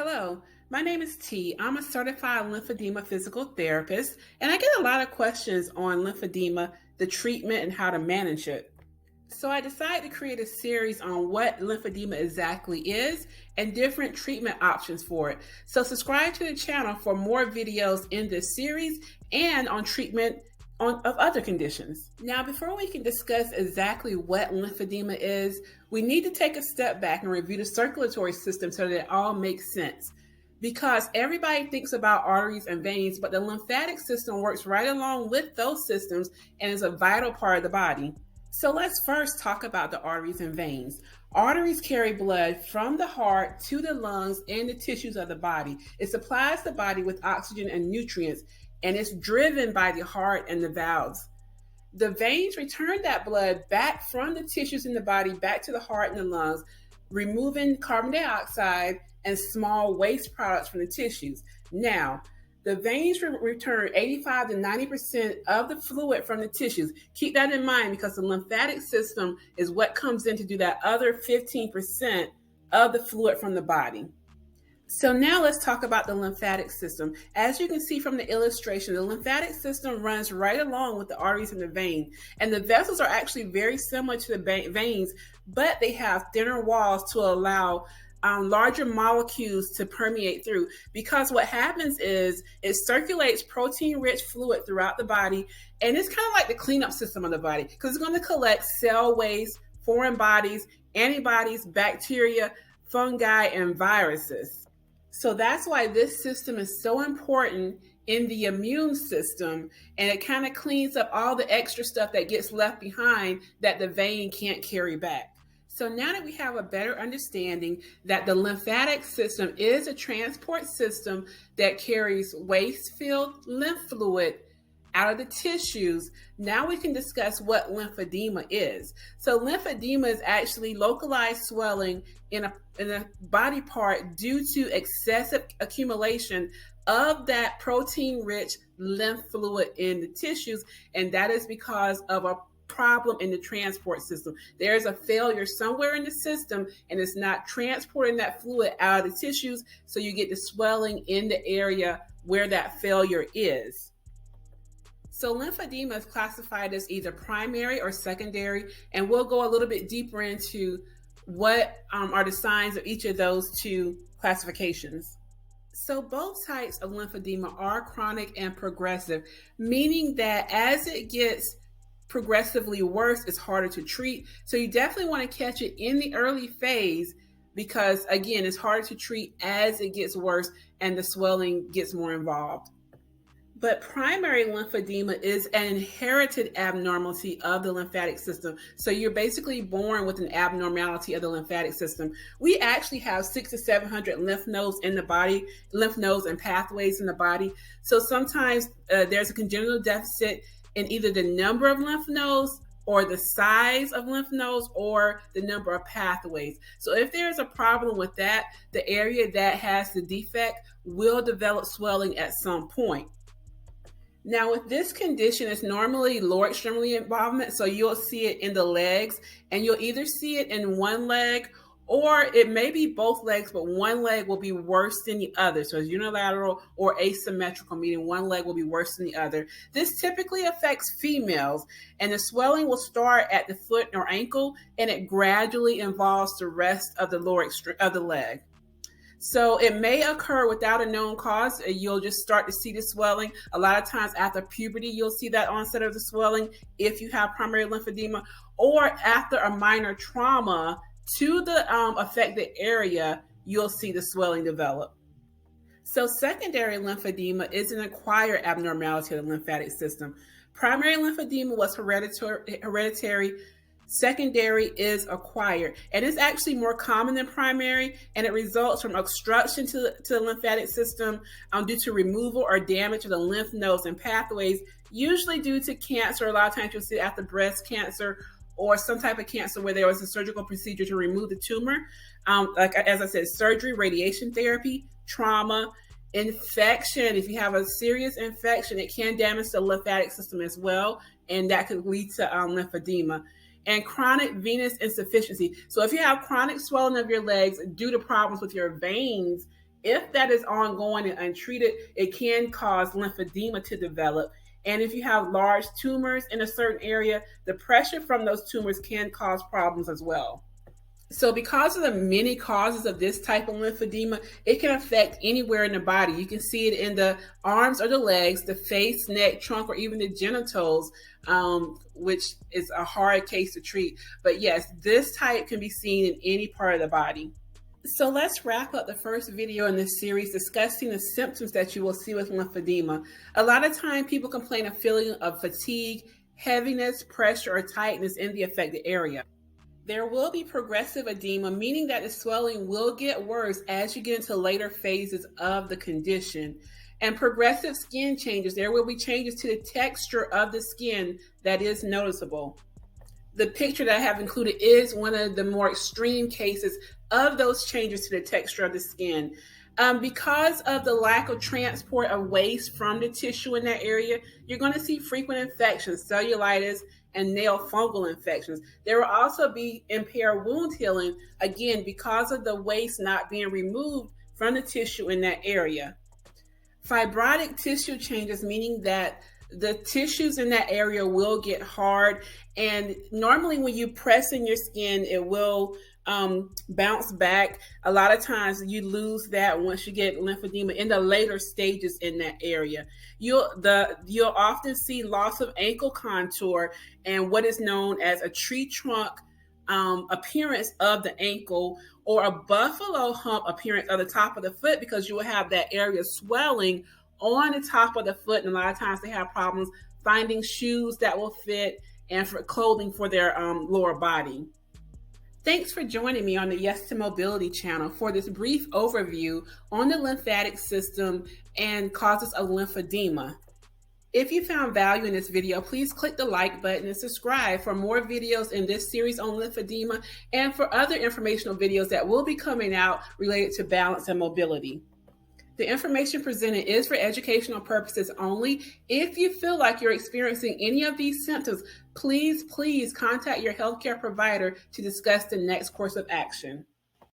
Hello, my name is T. I'm a certified lymphedema physical therapist, and I get a lot of questions on lymphedema, the treatment, and how to manage it. So I decided to create a series on what lymphedema exactly is and different treatment options for it. So subscribe to the channel for more videos in this series and on treatment of other conditions. Now, before we can discuss exactly what lymphedema is, we need to take a step back and review the circulatory system so that it all makes sense. Because everybody thinks about arteries and veins, but the lymphatic system works right along with those systems and is a vital part of the body. So let's first talk about the arteries and veins. Arteries carry blood from the heart to the lungs and the tissues of the body. It supplies the body with oxygen and nutrients, and it's driven by the heart and the valves. The veins return that blood back from the tissues in the body back to the heart and the lungs, removing carbon dioxide and small waste products from the tissues. Now, the veins return 85 to 90% of the fluid from the tissues. Keep that in mind because the lymphatic system is what comes in to do that other 15% of the fluid from the body. So now let's talk about the lymphatic system. As you can see from the illustration, the lymphatic system runs right along with the arteries and the vein. And the vessels are actually very similar to the veins, but they have thinner walls to allow larger molecules to permeate through, because what happens is it circulates protein-rich fluid throughout the body, and it's kind of like the cleanup system of the body because it's going to collect cell waste, foreign bodies, antibodies, bacteria, fungi, and viruses. So that's why this system is so important in the immune system, and it kind of cleans up all the extra stuff that gets left behind that the vein can't carry back. So now that we have a better understanding that the lymphatic system is a transport system that carries waste-filled lymph fluid out of the tissues, now we can discuss what lymphedema is. So lymphedema is actually localized swelling in a body part due to excessive accumulation of that protein-rich lymph fluid in the tissues, and that is because of a problem in the transport system. There's a failure somewhere in the system and it's not transporting that fluid out of the tissues, so you get the swelling in the area where that failure is. So lymphedema is classified as either primary or secondary, and we'll go a little bit deeper into what are the signs of each of those two classifications. So both types of lymphedema are chronic and progressive, meaning that as it gets progressively worse, it's harder to treat. So you definitely want to catch it in the early phase because, again, it's harder to treat as it gets worse and the swelling gets more involved. But primary lymphedema is an inherited abnormality of the lymphatic system. So you're basically born with an abnormality of the lymphatic system. We actually have 600 to 700 lymph nodes in the body, lymph nodes and pathways in the body. So sometimes there's a congenital deficit in either the number of lymph nodes or the size of lymph nodes or the number of pathways. So if there's a problem with that, the area that has the defect will develop swelling at some point. Now with this condition, it's normally lower extremity involvement, so you'll see it in the legs, and you'll either see it in one leg or it may be both legs, but one leg will be worse than the other. So it's unilateral or asymmetrical, meaning one leg will be worse than the other. This typically affects females, and the swelling will start at the foot or ankle, and it gradually involves the rest of the lower extreme of the leg. So it may occur without a known cause. You'll just start to see the swelling. A lot of times after puberty, you'll see that onset of the swelling if you have primary lymphedema, or after a minor trauma to the affected area, you'll see the swelling develop. So secondary lymphedema is an acquired abnormality of the lymphatic system. Primary lymphedema was hereditary. Secondary is acquired, and it's actually more common than primary, and it results from obstruction to the lymphatic system due to removal or damage of the lymph nodes and pathways, usually due to cancer. A lot of times you'll see after breast cancer or some type of cancer where there was a surgical procedure to remove the tumor. Like as I said, surgery, radiation therapy, trauma, infection. If you have a serious infection, it can damage the lymphatic system as well, and that could lead to lymphedema. And chronic venous insufficiency. So if you have chronic swelling of your legs due to problems with your veins, If that is ongoing and untreated, it can cause lymphedema to develop. And if you have large tumors in a certain area, the pressure from those tumors can cause problems as well. So, because of the many causes of this type of lymphedema, it can affect anywhere in the body. You can see it in the arms or the legs, the face, neck, trunk, or even the genitals, which is a hard case to treat. But yes, this type can be seen in any part of the body. So let's wrap up the first video in this series discussing the symptoms that you will see with lymphedema. A lot of time people complain of feeling of fatigue, heaviness, pressure, or tightness in the affected area. There will be progressive edema, meaning that the swelling will get worse as you get into later phases of the condition. And progressive skin changes, there will be changes to the texture of the skin that is noticeable. The picture that I have included is one of the more extreme cases of those changes to the texture of the skin. Because of the lack of transport of waste from the tissue in that area, you're going to see frequent infections, cellulitis, and nail fungal infections. There will also be impaired wound healing, again, because of the waste not being removed from the tissue in that area. Fibrotic tissue changes, meaning that the tissues in that area will get hard, and normally when you press in your skin, it will bounce back. A lot of times you lose that once you get lymphedema in the later stages in that area. You'll often see loss of ankle contour and what is known as a tree trunk appearance of the ankle, or a buffalo hump appearance of the top of the foot, because you will have that area swelling on the top of the foot. And a lot of times they have problems finding shoes that will fit and for clothing for their lower body. Thanks for joining me on the Yes to Mobility channel for this brief overview on the lymphatic system and causes of lymphedema. If you found value in this video, please click the like button and subscribe for more videos in this series on lymphedema and for other informational videos that will be coming out related to balance and mobility. The information presented is for educational purposes only. If you feel like you're experiencing any of these symptoms, please contact your healthcare provider to discuss the next course of action.